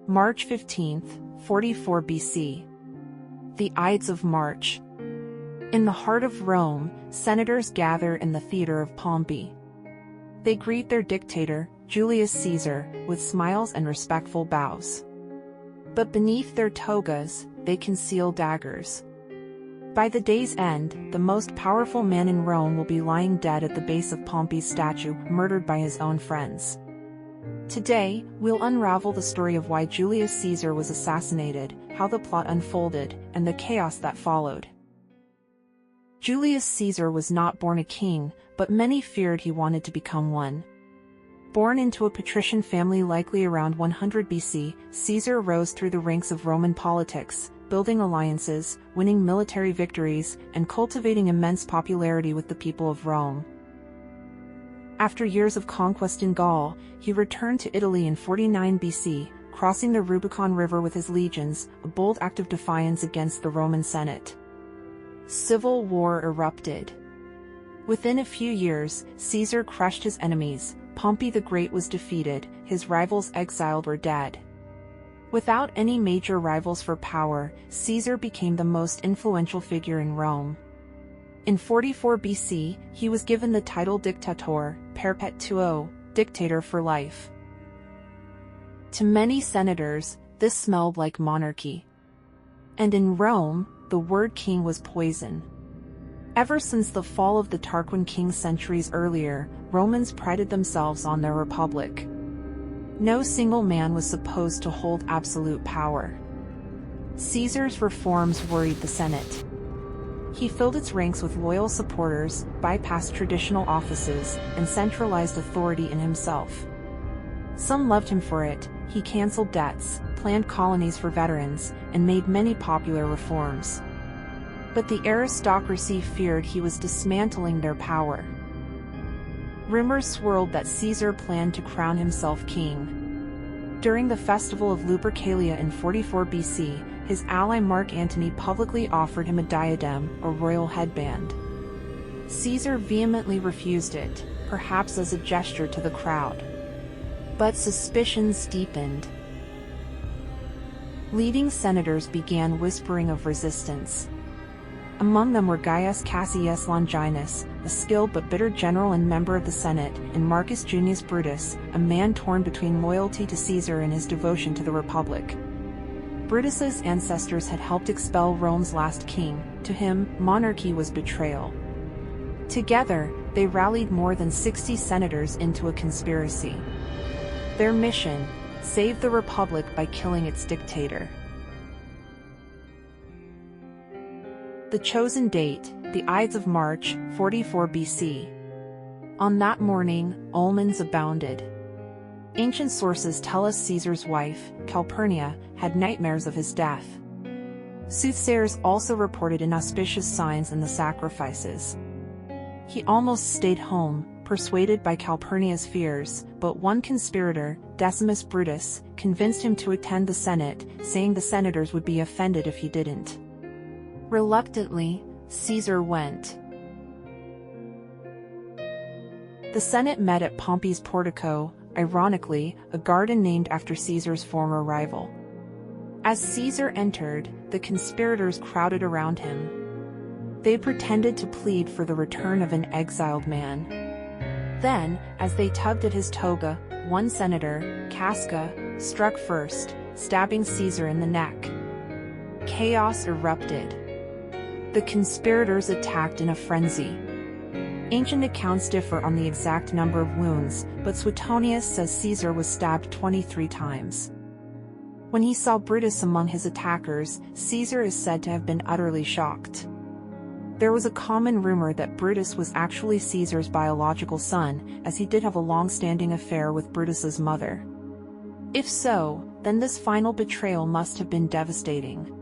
March 15, 44 BC. The Ides of March. In the heart of Rome, senators gather in the Theatre of Pompey. They greet their dictator, Julius Caesar, with smiles and respectful bows. But beneath their togas, they conceal daggers. By the day's end, the most powerful man in Rome will be lying dead at the base of Pompey's statue, murdered by his own friends. Today, we'll unravel the story of why Julius Caesar was assassinated, how the plot unfolded, and the chaos that followed. Julius Caesar was not born a king, but many feared he wanted to become one. Born into a patrician family likely around 100 BC, Caesar rose through the ranks of Roman politics, building alliances, winning military victories, and cultivating immense popularity with the people of Rome. After years of conquest in Gaul, he returned to Italy in 49 BC, crossing the Rubicon River with his legions, a bold act of defiance against the Roman Senate. Civil war erupted. Within a few years, Caesar crushed his enemies. Pompey the Great was defeated, his rivals exiled or dead. Without any major rivals for power, Caesar became the most influential figure in Rome. In 44 BC, he was given the title Dictator, perpetuo, dictator for life. To many senators, this smelled like monarchy. And in Rome, the word king was poison. Ever since the fall of the Tarquin king centuries earlier, Romans prided themselves on their republic. No single man was supposed to hold absolute power. Caesar's reforms worried the Senate. He filled its ranks with loyal supporters, bypassed traditional offices, and centralized authority in himself. Some loved him for it. He canceled debts, planned colonies for veterans, and made many popular reforms. But the aristocracy feared he was dismantling their power. Rumors swirled that Caesar planned to crown himself king. During the festival of Lupercalia in 44 BC, his ally Mark Antony publicly offered him a diadem, or royal headband. Caesar vehemently refused it, perhaps as a gesture to the crowd. But suspicions deepened. Leading senators began whispering of resistance. Among them were Gaius Cassius Longinus, a skilled but bitter general and member of the Senate, and Marcus Junius Brutus, a man torn between loyalty to Caesar and his devotion to the Republic. Brutus's ancestors had helped expel Rome's last king. To him, monarchy was betrayal. Together, they rallied more than 60 senators into a conspiracy. Their mission: save the Republic by killing its dictator. The chosen date, the Ides of March, 44 BC. On that morning, omens abounded. Ancient sources tell us Caesar's wife, Calpurnia, had nightmares of his death. Soothsayers also reported inauspicious signs in the sacrifices. He almost stayed home, persuaded by Calpurnia's fears, but one conspirator, Decimus Brutus, convinced him to attend the Senate, saying the senators would be offended if he didn't. Reluctantly, Caesar went. The Senate met at Pompey's portico, ironically, a garden named after Caesar's former rival. As Caesar entered, the conspirators crowded around him. They pretended to plead for the return of an exiled man. Then, as they tugged at his toga, one senator, Cassius, struck first, stabbing Caesar in the neck. Chaos erupted. The conspirators attacked in a frenzy. Ancient accounts differ on the exact number of wounds, but Suetonius says Caesar was stabbed 23 times. When he saw Brutus among his attackers, Caesar is said to have been utterly shocked. There was a common rumor that Brutus was actually Caesar's biological son, as he did have a long-standing affair with Brutus's mother. If so, then this final betrayal must have been devastating.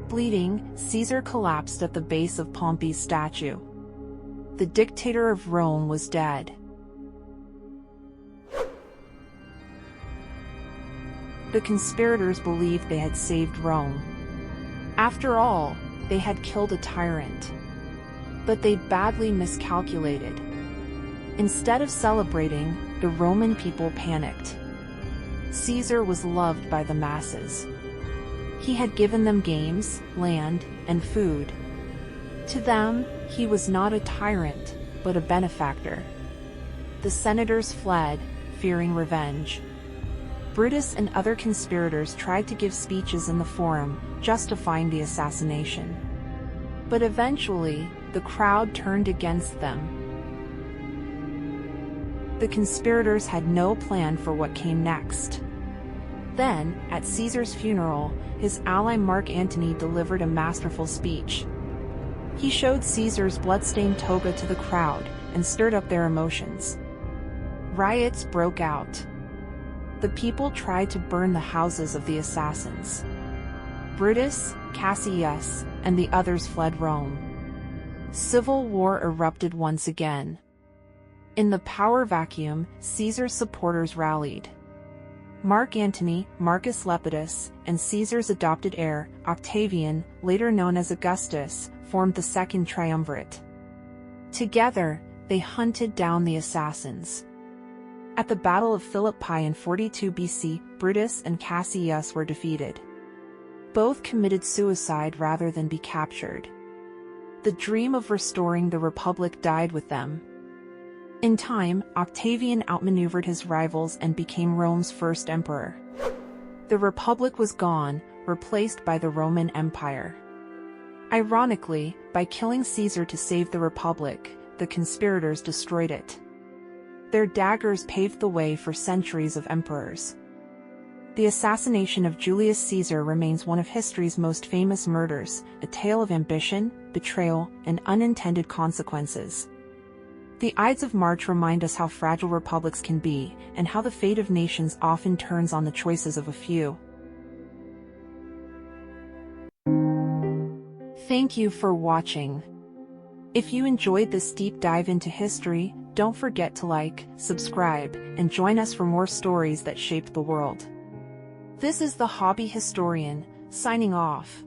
Bleeding, Caesar collapsed at the base of Pompey's statue. The dictator of Rome was dead. The conspirators believed they had saved Rome. After all, they had killed a tyrant. But they badly miscalculated. Instead of celebrating, the Roman people panicked. Caesar was loved by the masses. He had given them games, land, and food. To them, he was not a tyrant, but a benefactor. The senators fled, fearing revenge. Brutus and other conspirators tried to give speeches in the forum, justifying the assassination. But eventually, the crowd turned against them. The conspirators had no plan for what came next. Then, at Caesar's funeral, his ally Mark Antony delivered a masterful speech. He showed Caesar's blood-stained toga to the crowd and stirred up their emotions. Riots broke out. The people tried to burn the houses of the assassins. Brutus, Cassius, and the others fled Rome. Civil war erupted once again. In the power vacuum, Caesar's supporters rallied. Mark Antony, Marcus Lepidus, and Caesar's adopted heir, Octavian, later known as Augustus, formed the Second Triumvirate. Together, they hunted down the assassins. At the Battle of Philippi in 42 BC, Brutus and Cassius were defeated. Both committed suicide rather than be captured. The dream of restoring the Republic died with them. In time, Octavian outmaneuvered his rivals and became Rome's first emperor. The Republic was gone, replaced by the Roman Empire. Ironically, by killing Caesar to save the Republic, the conspirators destroyed it. Their daggers paved the way for centuries of emperors. The assassination of Julius Caesar remains one of history's most famous murders, a tale of ambition, betrayal, and unintended consequences. The Ides of March remind us how fragile republics can be, and how the fate of nations often turns on the choices of a few. Thank you for watching. If you enjoyed this deep dive into history, don't forget to like, subscribe, and join us for more stories that shaped the world. This is the Hobby Historian, signing off.